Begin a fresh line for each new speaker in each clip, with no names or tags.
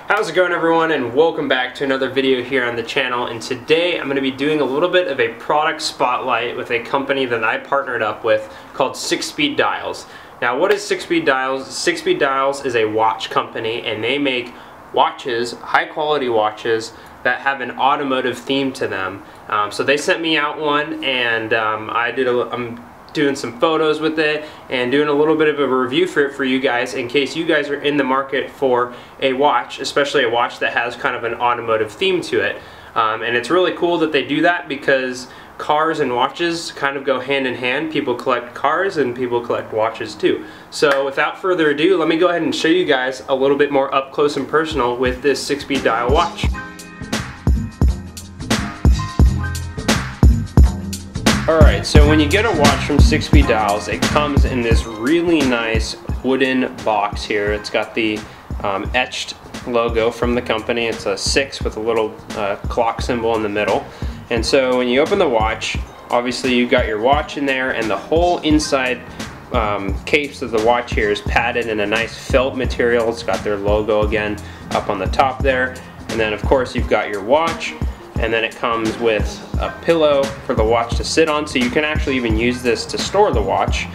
How's it going, everyone, and welcome back to another video here on the channel. And today I'm going to be doing a little bit of a product spotlight with a company that I partnered up with called 6 Speed Dials. Now, what is 6 Speed Dials? 6 Speed Dials is a watch company, and they make watches, high quality watches that have an automotive theme to them. So they sent me out one, and I'm doing some photos with it and doing a little bit of a review for it for you guys in case you guys are in the market for a watch, especially a watch that has kind of an automotive theme to it. And it's really cool that they do that because cars and watches kind of go hand in hand. People collect cars and people collect watches too. So without further ado, let me go ahead and show you guys a little bit more up close and personal with this 6 Speed Dial watch. Alright, so when you get a watch from 6 Speed Dials, it comes in this really nice wooden box here. It's got the etched logo from the company. It's a 6 with a little clock symbol in the middle. And so when you open the watch, obviously you've got your watch in there, and the whole inside case of the watch here is padded in a nice felt material. It's got their logo again up on the top there. And then of course you've got your watch. And then it comes with a pillow for the watch to sit on, so you can actually even use this to store the watch.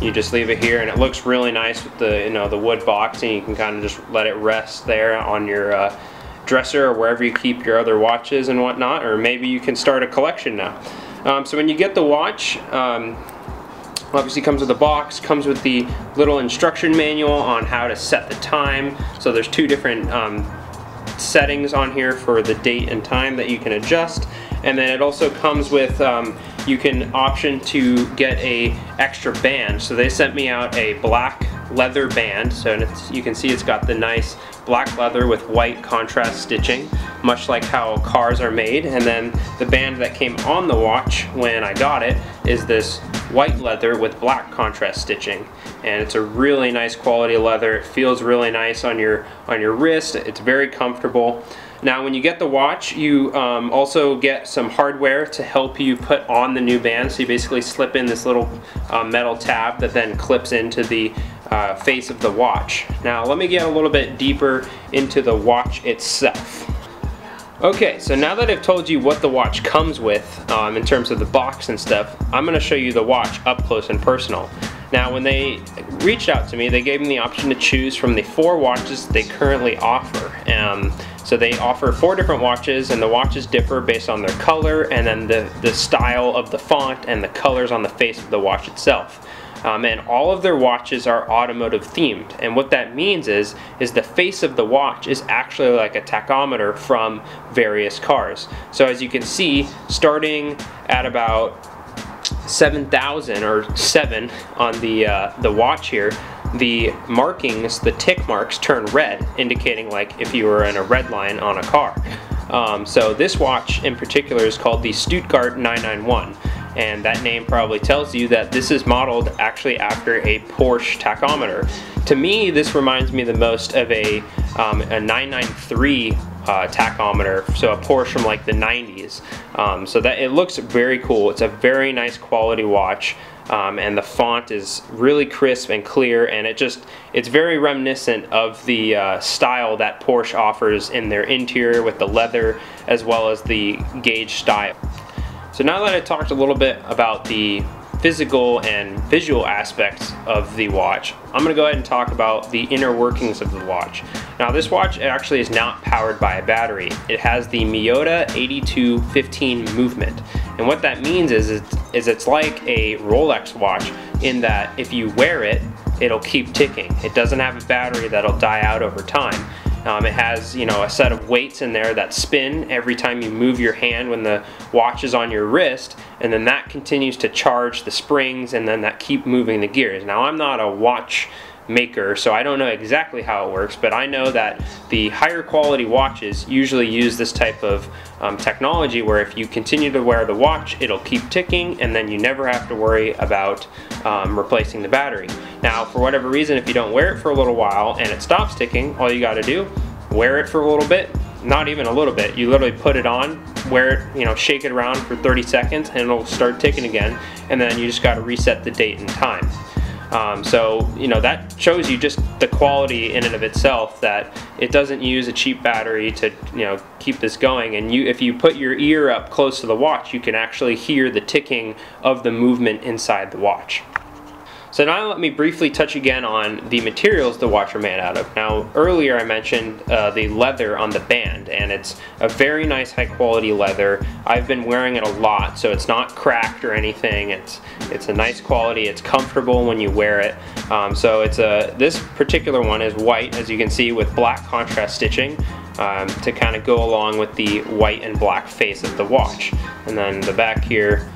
You just leave it here, and it looks really nice with the the wood box, and you can kind of just let it rest there on your dresser or wherever you keep your other watches and whatnot. Or maybe you can start a collection now. So when you get the watch, obviously comes with a box, comes with the little instruction manual on how to set the time. So there's two different settings on here for the date and time that you can adjust, and then it also comes with you can option to get a extra band. So they sent me out a black leather band, so you can see it's got the nice black leather with white contrast stitching, much like how cars are made. And then the band that came on the watch when I got it is this white leather with black contrast stitching, and it's a really nice quality leather. It feels really nice on your wrist. It's very comfortable. Now when you get the watch, you also get some hardware to help you put on the new band. So you basically slip in this little metal tab that then clips into the face of the watch. Now let me get a little bit deeper into the watch itself. Okay, so now that I've told you what the watch comes with in terms of the box and stuff, I'm going to show you the watch up close and personal. Now when they reached out to me, they gave me the option to choose from the 4 watches they currently offer. So they offer 4 different watches, and the watches differ based on their color and then the style of the font and the colors on the face of the watch itself. And all of their watches are automotive themed, and what that means is the face of the watch is actually like a tachometer from various cars. So as you can see, starting at about 7,000 or 7 on the watch here, the markings, the tick marks, turn red, indicating like if you were in a red line on a car. So this watch in particular is called the Stuttgart 991. And that name probably tells you that this is modeled actually after a Porsche tachometer. To me, this reminds me the most of a 993 tachometer, so a Porsche from like the 90s. So that it looks very cool. It's a very nice quality watch, and the font is really crisp and clear, and it's very reminiscent of the style that Porsche offers in their interior with the leather as well as the gauge style. So now that I talked a little bit about the physical and visual aspects of the watch, I'm going to go ahead and talk about the inner workings of the watch. Now this watch actually is not powered by a battery. It has the Miyota 8215 movement. And what that means is it's like a Rolex watch in that if you wear it, it'll keep ticking. It doesn't have a battery that'll die out over time. It has, a set of weights in there that spin every time you move your hand when the watch is on your wrist, and then that continues to charge the springs, and then that keep moving the gears. Now I'm not a watch maker, so I don't know exactly how it works, but I know that the higher quality watches usually use this type of technology where if you continue to wear the watch, it'll keep ticking, and then you never have to worry about replacing the battery. Now for whatever reason, if you don't wear it for a little while and it stops ticking, all you got to do, wear it for a little bit, not even a little bit, you literally put it on, wear it, shake it around for 30 seconds and it'll start ticking again, and then you just got to reset the date and time. So you know, that shows you just the quality in and of itself, that it doesn't use a cheap battery to, you know, keep this going. And if you put your ear up close to the watch, you can actually hear the ticking of the movement inside the watch. So now let me briefly touch again on the materials the watch are made out of. Now earlier I mentioned the leather on the band, and it's a very nice high quality leather. I've been wearing it a lot, so it's not cracked or anything. It's a nice quality, it's comfortable when you wear it. So this particular one is white, as you can see, with black contrast stitching to kind of go along with the white and black face of the watch. And then the back here,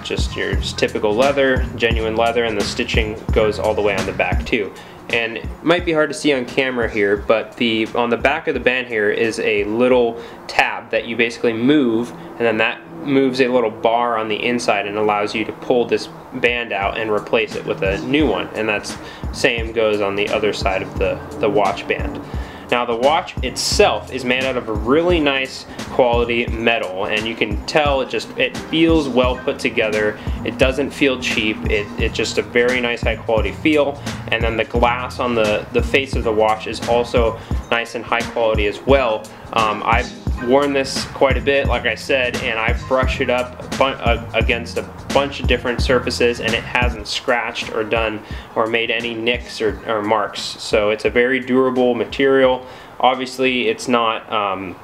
just your typical leather, genuine leather, and the stitching goes all the way on the back too. And it might be hard to see on camera here, but on the back of the band here is a little tab that you basically move, and then that moves a little bar on the inside and allows you to pull this band out and replace it with a new one. And that's same goes on the other side of the watch band. Now the watch itself is made out of a really nice quality metal, and you can tell it feels well put together. It doesn't feel cheap. It's just a very nice high quality feel. And then the glass on the face of the watch is also nice and high quality as well. I've worn this quite a bit, like I said, and I brush it up against a bunch of different surfaces, and it hasn't scratched or made any nicks or marks. So it's a very durable material. Obviously it's not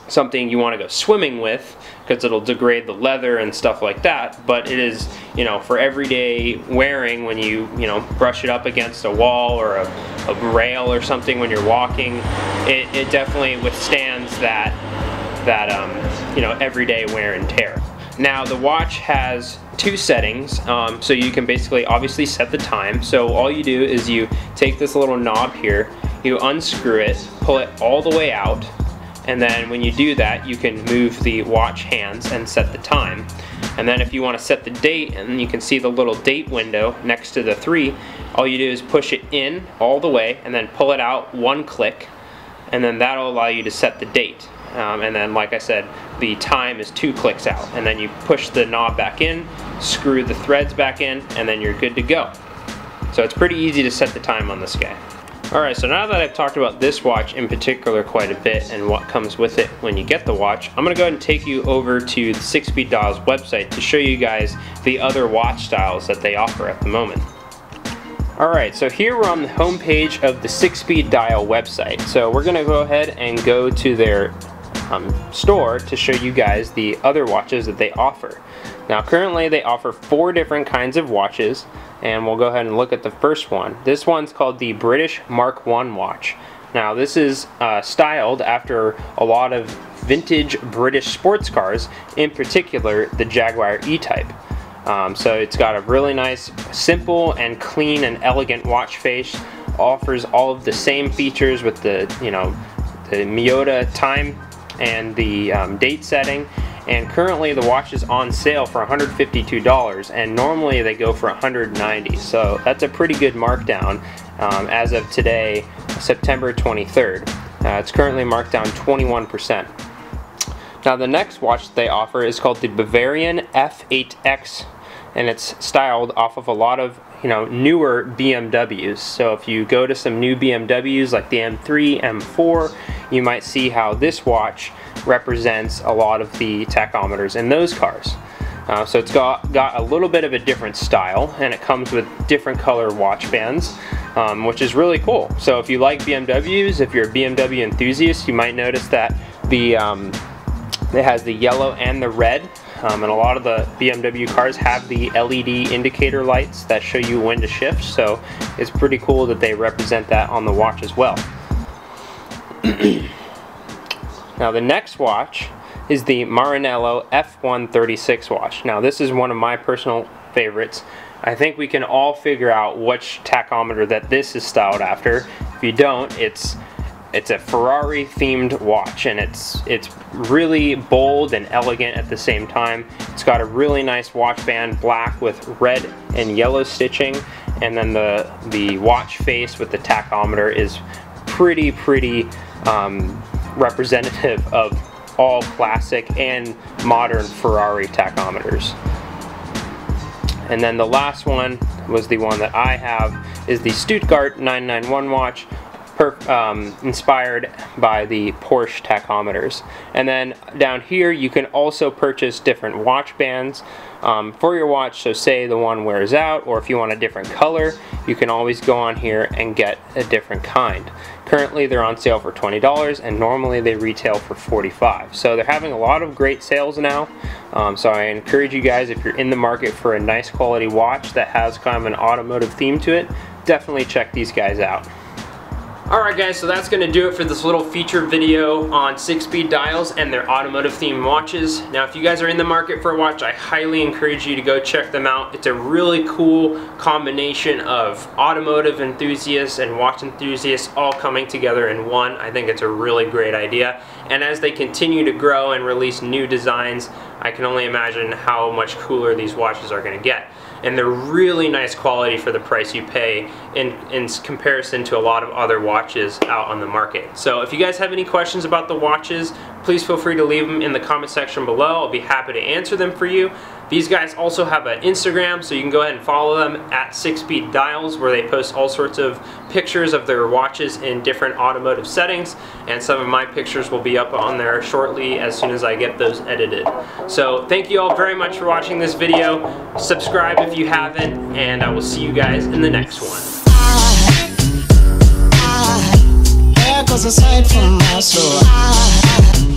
something you want to go swimming with, because it'll degrade the leather and stuff like that, but it is, you know, for everyday wearing, when you know, brush it up against a wall or a rail or something when you're walking, it definitely withstands that you know, everyday wear and tear. Now the watch has two settings, so you can basically obviously set the time. So all you do is you take this little knob here, you unscrew it, pull it all the way out, and then when you do that, you can move the watch hands and set the time. And then if you want to set the date, and you can see the little date window next to the 3, all you do is push it in all the way and then pull it out one click, and then that'll allow you to set the date. And then, like I said, the time is 2 clicks out, and then you push the knob back in, screw the threads back in, and then you're good to go. So it's pretty easy to set the time on this guy. Alright, so now that I've talked about this watch in particular quite a bit and what comes with it when you get the watch, I'm going to go ahead and take you over to the 6Speed Dials website to show you guys the other watch styles that they offer at the moment. Alright, so here we're on the home page of the 6Speed Dial website. So we're going to go ahead and go to their store to show you guys the other watches that they offer. Now currently they offer 4 different kinds of watches, and we'll go ahead and look at the first one. This one's called the British Mark I watch. Now this is styled after a lot of vintage British sports cars, in particular the Jaguar E-Type. So it's got a really nice, simple and clean and elegant watch face. Offers all of the same features with the, you know, the Miyota time and the date setting. And currently the watch is on sale for $152, and normally they go for $190. So that's a pretty good markdown as of today, September 23rd. It's currently marked down 21%. Now the next watch they offer is called the Bavarian F8X, and it's styled off of a lot of, you know, newer BMWs. So if you go to some new BMWs like the M3, M4, you might see how this watch represents a lot of the tachometers in those cars. So it's got a little bit of a different style, and it comes with different color watch bands, which is really cool. So if you like BMWs, if you're a BMW enthusiast, you might notice that it has the yellow and the red, and a lot of the BMW cars have the LED indicator lights that show you when to shift, so it's pretty cool that they represent that on the watch as well. Now the next watch is the Maranello F136 watch. Now this is one of my personal favorites. I think we can all figure out which tachometer that this is styled after. If you don't, it's a Ferrari themed watch, and it's really bold and elegant at the same time. It's got a really nice watch band, black with red and yellow stitching, and then the watch face with the tachometer is pretty representative of all classic and modern Ferrari tachometers. And then the last one was the one that I have, is the Stuttgart 991 watch, inspired by the Porsche tachometers. And then down here you can also purchase different watch bands for your watch. So say the one wears out, or if you want a different color, you can always go on here and get a different kind. Currently they're on sale for $20 and normally they retail for $45. So they're having a lot of great sales now. So I encourage you guys, if you're in the market for a nice quality watch that has kind of an automotive theme to it, definitely check these guys out. Alright guys, so that's going to do it for this little feature video on 6-speed dials and their automotive themed watches. Now if you guys are in the market for a watch, I highly encourage you to go check them out. It's a really cool combination of automotive enthusiasts and watch enthusiasts all coming together in one. I think it's a really great idea. And as they continue to grow and release new designs, I can only imagine how much cooler these watches are going to get. And they're really nice quality for the price you pay in comparison to a lot of other watches out on the market. So if you guys have any questions about the watches, please feel free to leave them in the comment section below. I'll be happy to answer them for you. These guys also have an Instagram, so you can go ahead and follow them at 6-Speed Dials, where they post all sorts of pictures of their watches in different automotive settings, and some of my pictures will be up on there shortly as soon as I get those edited. So thank you all very much for watching this video. Subscribe if you haven't, and I will see you guys in the next one. There goes a sight from my soul.